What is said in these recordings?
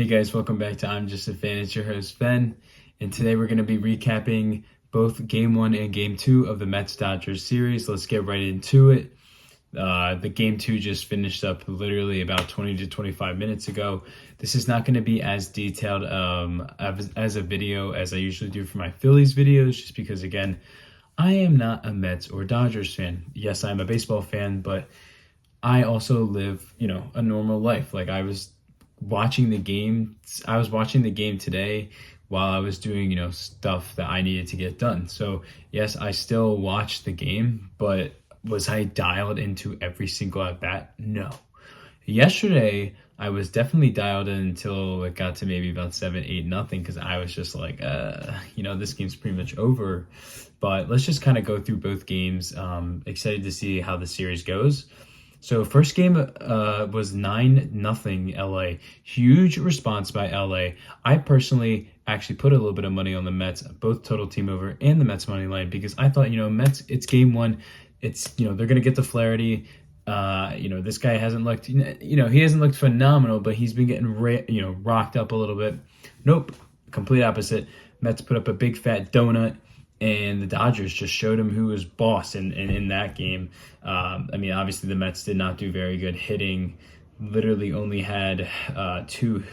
Hey guys, welcome back to I'm Just a Fan. It's your host Ben, and today we're going to be recapping both Game 1 and Game 2 of the Mets-Dodgers series. Let's get right into it. The Game 2 just finished up literally about 20 to 25 minutes ago. This is not going to be as detailed as a video as I usually do for my Phillies videos, just because, again, I am not a Mets or Dodgers fan. Yes, I'm a baseball fan, but I also live, a normal life. Like I was watching the game today while I was doing, stuff that I needed to get done. So yes, I still watched the game, but was I dialed into every single at bat? No. Yesterday, I was definitely dialed in until it got to maybe about 7-8-0, because I was just like, this game's pretty much over. But let's just kind of go through both games. Excited to see how the series goes. So first game was 9-0 LA. Huge response by LA. I personally actually put a little bit of money on the Mets, both total team over and the Mets money line, because I thought, Mets, it's game one. It's, they're going to get the Flaherty. This guy hasn't looked, he hasn't looked phenomenal, but he's been getting, rocked up a little bit. Nope, complete opposite. Mets put up a big fat donut, and the Dodgers just showed him who was boss in that game. Obviously the Mets did not do very good hitting. Literally only had two.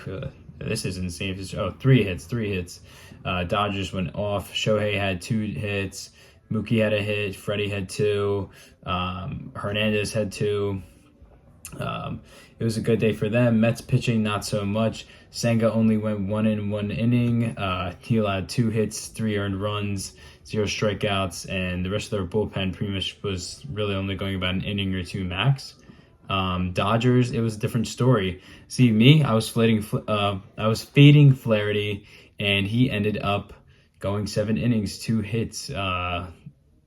This is insane. Three hits. Dodgers went off. Shohei had 2 hits. Mookie had a hit. Freddie had 2. Hernandez had 2. It was a good day for them. Mets pitching, not so much. Senga only went 1 in 1 inning. He allowed 2 hits, 3 earned runs, 0 strikeouts, and the rest of their bullpen pretty much was really only going about an inning or 2 max. Dodgers, it was a different story. See, me, I was fading Flaherty, and he ended up going 7 innings, 2 hits, 6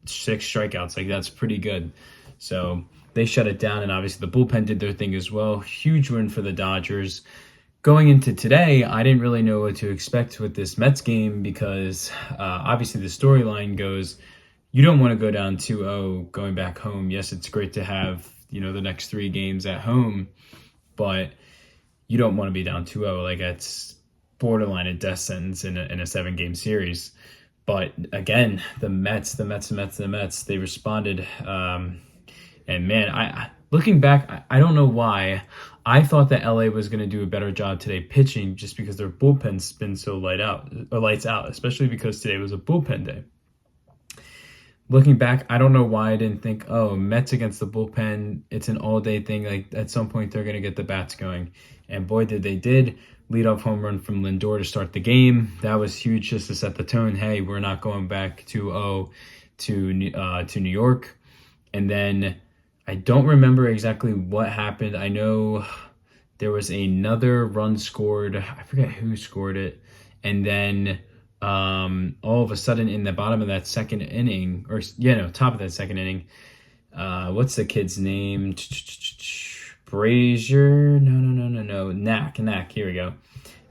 strikeouts. Like, that's pretty good. So they shut it down, and obviously the bullpen did their thing as well. Huge win for the Dodgers. Going into today, I didn't really know what to expect with this Mets game, because obviously the storyline goes, you don't want to go down 2-0 going back home. Yes, it's great to have, the next 3 games at home, but you don't want to be down 2-0. Like, that's borderline a death sentence in a 7-game series. But again, the Mets, they responded. And man, looking back, I don't know why. I thought that LA was going to do a better job today pitching, just because their bullpen's been so lights out, especially because today was a bullpen day. Looking back, I don't know why I didn't think, Mets against the bullpen, it's an all-day thing. Like, at some point, they're going to get the bats going. And boy, did. Leadoff home run from Lindor to start the game. That was huge, just to set the tone. Hey, we're not going back 2-0 to New York. And then I don't remember exactly what happened. I know there was another run scored. I forget who scored it. And then all of a sudden, in the bottom of that second inning, top of that second inning, what's the kid's name? Brazier? No. Knack. Here we go.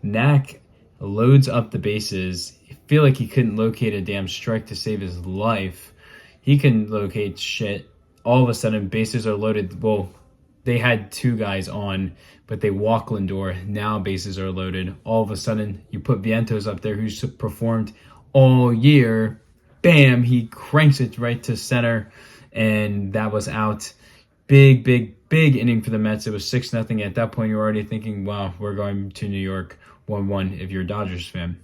Knack loads up the bases. I feel like he couldn't locate a damn strike to save his life. He can locate shit. All of a sudden, bases are loaded. Well, they had 2 guys on, but they walk Lindor. Now bases are loaded. All of a sudden, you put Vientos up there, who's performed all year. Bam! He cranks it right to center, and that was out. Big inning for the Mets. It was 6-0. At that point, you're already thinking, wow, we're going to New York 1-1 if you're a Dodgers fan.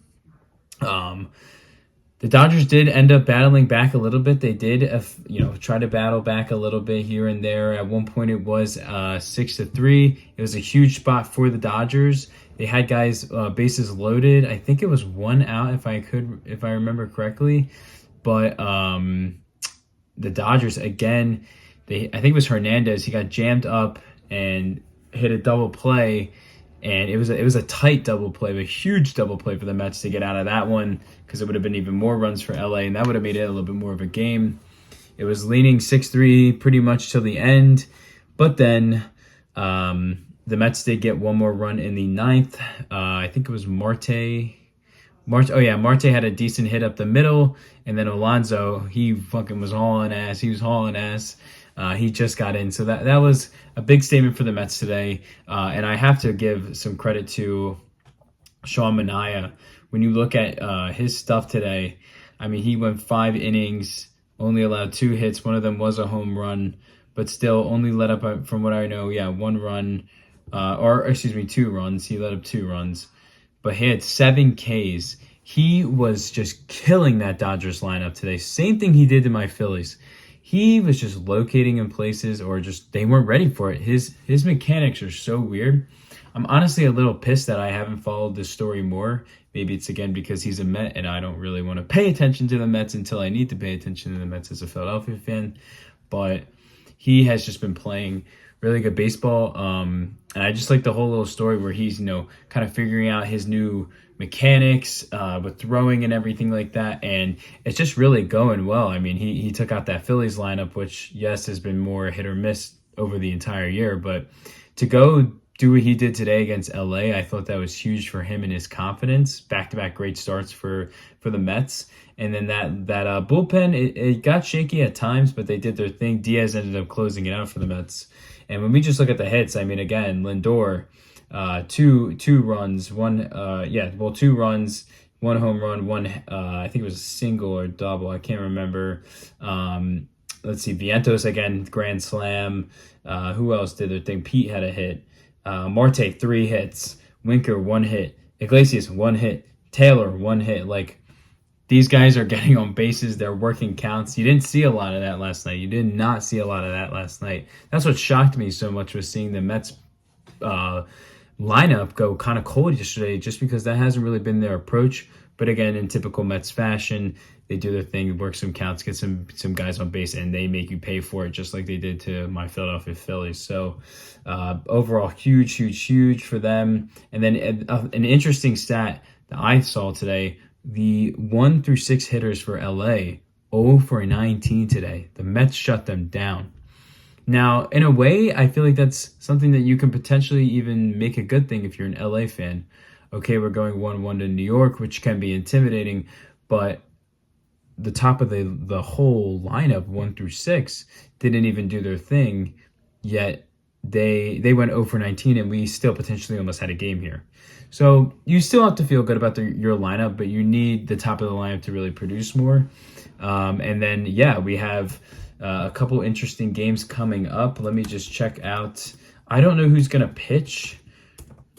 The Dodgers did end up battling back a little bit. They did, try to battle back a little bit here and there. At one point, it was 6-3. It was a huge spot for the Dodgers. They had guys bases loaded. I think it was 1 out, if I remember correctly. But the Dodgers again, I think it was Hernandez. He got jammed up and hit a double play. And it was a tight double play, but a huge double play for the Mets to get out of that one, because it would have been even more runs for LA, and that would have made it a little bit more of a game. It was leaning 6-3 pretty much till the end, but then the Mets did get one more run in the 9th. I think it was Marte. Marte had a decent hit up the middle, and then Alonso, he fucking was hauling ass. He just got in. So that was a big statement for the Mets today. And I have to give some credit to Manaea. When you look at his stuff today, I mean, he went 5 innings, only allowed 2 hits. One of them was a home run, but still only let up, from what I know, 1 run, or excuse me, 2 runs. He let up 2 runs, but he had 7 Ks. He was just killing that Dodgers lineup today. Same thing he did to my Phillies. He was just locating in places, or just they weren't ready for it. His mechanics are so weird. I'm honestly a little pissed that I haven't followed this story more. Maybe it's again because he's a Met and I don't really want to pay attention to the Mets until I need to pay attention to the Mets as a Philadelphia fan. But he has just been playing really good baseball. And I just like the whole little story where he's, kind of figuring out his new mechanics with throwing and everything like that. And it's just really going well. I mean, he took out that Phillies lineup, which, yes, has been more hit or miss over the entire year. But to go do what he did today against LA, I thought that was huge for him and his confidence. Back-to-back great starts for the Mets. And then that bullpen, it got shaky at times, but they did their thing. Diaz ended up closing it out for the Mets. And when we just look at the hits, I mean, again, Lindor, two runs, 2 runs, 1 home run, I think it was a single or double, I can't remember. Let's see, Vientos again, grand slam. Who else did their thing? Pete had a hit. Marte, 3 hits. Winker, 1 hit. Iglesias, 1 hit. Taylor, 1 hit. Like, these guys are getting on bases. They're working counts. You didn't see a lot of that last night. You did not see a lot of that last night. That's what shocked me so much, was seeing the Mets lineup go kind of cold yesterday, just because that hasn't really been their approach. But again, in typical Mets fashion, they do their thing, work some counts, get some guys on base, and they make you pay for it, just like they did to my Philadelphia Phillies. So overall, huge for them. And then an interesting stat that I saw today, the 1 through 6 hitters for LA, 0 for 19 today. The Mets shut them down. Now, in a way, I feel like that's something that you can potentially even make a good thing if you're an LA fan. Okay, we're going 1-1 to New York, which can be intimidating, but the top of the whole lineup, 1 through 6, didn't even do their thing, yet they went 0 for 19, and we still potentially almost had a game here. So you still have to feel good about your lineup, but you need the top of the lineup to really produce more. And then, we have a couple interesting games coming up. Let me just check out. I don't know who's going to pitch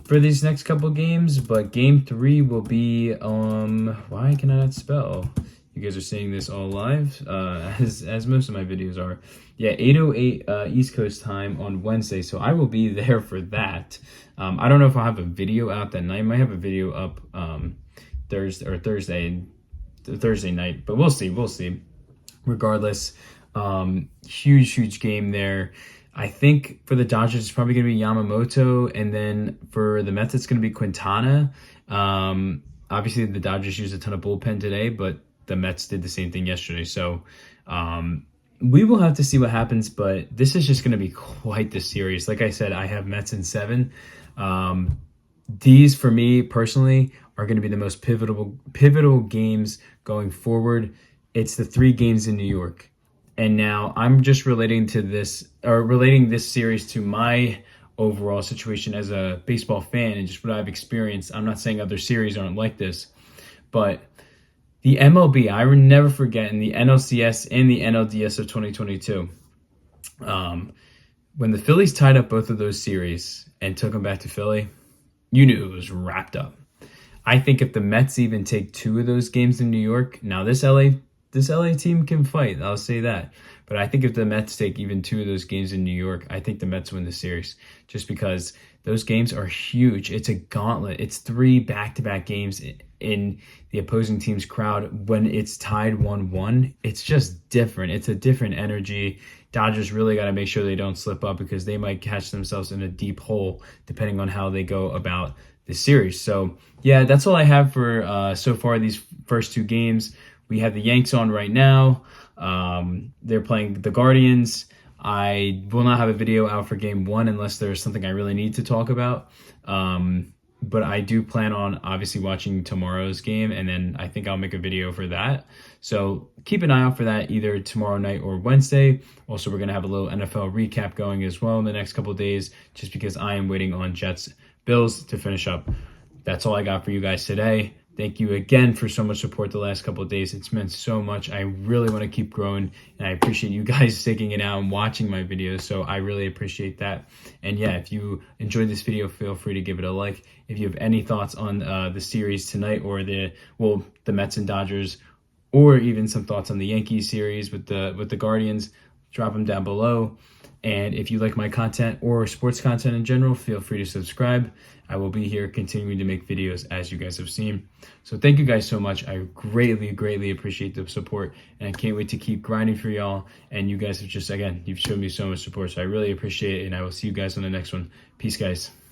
for these next couple games, but game 3 will be why can I not spell? You guys are seeing this all live, as most of my videos are. 8:08 East Coast time on Wednesday, so I will be there for that. I don't know if I'll have a video out that night. I might have a video up Thursday night, but we'll see. Regardless, huge game there. I think for the Dodgers, it's probably going to be Yamamoto, and then for the Mets, it's going to be Quintana. Obviously, the Dodgers used a ton of bullpen today, but the Mets did the same thing yesterday. So we will have to see what happens, but this is just going to be quite the series. Like I said, I have Mets in 7. These, for me personally, are going to be the most pivotal games going forward. It's the 3 games in New York. And now I'm just relating this series to my overall situation as a baseball fan and just what I've experienced. I'm not saying other series aren't like this, but the MLB, I will never forget, in the NLCS and the NLDS of 2022, when the Phillies tied up both of those series and took them back to Philly, you knew it was wrapped up. I think if the Mets even take 2 of those games in New York, now this LA team can fight, I'll say that. But I think if the Mets take even 2 of those games in New York, I think the Mets win the series, just because those games are huge. It's a gauntlet. It's 3 back-to-back games in the opposing team's crowd. When it's tied 1-1, it's just different. It's a different energy. Dodgers really got to make sure they don't slip up, because they might catch themselves in a deep hole depending on how they go about the series. So, that's all I have for so far these first 2 games. We have the Yanks on right now. They're playing the Guardians. I will not have a video out for game 1 unless there's something I really need to talk about. But I do plan on obviously watching tomorrow's game, and then I think I'll make a video for that. So keep an eye out for that either tomorrow night or Wednesday. Also, we're going to have a little NFL recap going as well in the next couple of days, just because I am waiting on Jets Bills to finish up that's all I got for you guys today. Thank you again for so much support the last couple of days. It's meant so much. I really want to keep growing, and I appreciate you guys sticking it out and watching my videos, so I really appreciate that. And yeah, if you enjoyed this video, feel free to give it a like. If you have any thoughts on the series tonight, or the Mets and Dodgers, or even some thoughts on the Yankees series with the Guardians, drop them down below. And if you like my content or sports content in general, feel free to subscribe. I will be here continuing to make videos as you guys have seen. So thank you guys so much. I greatly, greatly appreciate the support, and I can't wait to keep grinding for y'all. And you guys have just, again, you've shown me so much support, so I really appreciate it, and I will see you guys on the next one. Peace, guys.